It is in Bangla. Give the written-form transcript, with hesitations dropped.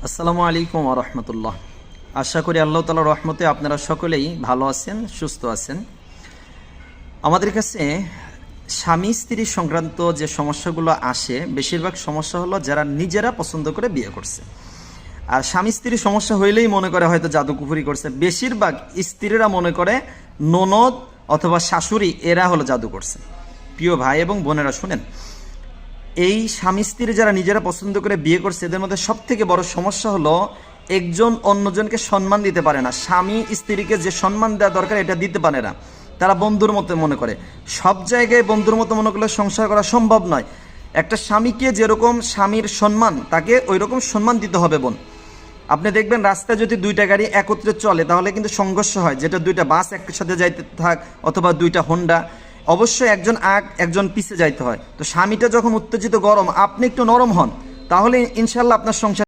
আসসালামু আলাইকুম ওয়া রাহমাতুল্লাহ। আশা করি আল্লাহ তাআলার রহমতে আপনারা সকলেই ভালো আছেন, সুস্থ আছেন। আমাদের কাছে স্বামী স্ত্রী সংক্রান্ত যে সমস্যাগুলো আসে, বেশিরভাগ সমস্যা হলো যারা নিজেরা পছন্দ করে বিয়ে করছে। আর স্বামী স্ত্রীর সমস্যা হইলেই মনে করে হয়তো জাদুকুফুরি করছে। বেশিরভাগ স্ত্রীরা মনে করে ননদ অথবা শাশুড়ি এরা হলো জাদু করছে। প্রিয় ভাই এবং বোনেরা শুনেন, এই স্বামী স্ত্রী যারা নিজেরা পছন্দ করে বিয়ে করছে এদের মধ্যে সব থেকে বড় সমস্যা হলো একজন অন্যজনকে সম্মান দিতে পারে না। স্বামী স্ত্রীকে যে সম্মান দেওয়া দরকার এটা দিতে পারে না। তারা বন্ধুর মতো মনে করে। সব জায়গায় বন্ধুর মতো মনে করলে সংসার করা সম্ভব নয়। একটা স্বামীকে যেরকম স্বামীর সম্মান, তাকে ওই রকম সম্মান দিতে হবে বোন। আপনি দেখবেন রাস্তায় যদি দুইটা গাড়ি একত্রে চলে তাহলে কিন্তু সংঘর্ষ হয়, যেটা দুইটা বাস একসাথে যাইতে থাক অথবা দুইটা হোন্ডা, অবশ্যই একজন আগ একজন পিছে যাইতে হয়। তো স্বামীটা যখন উত্তেজিত গরম, আপনি একটু নরম হন, তাহলে ইনশাল্লাহ আপনার সংসার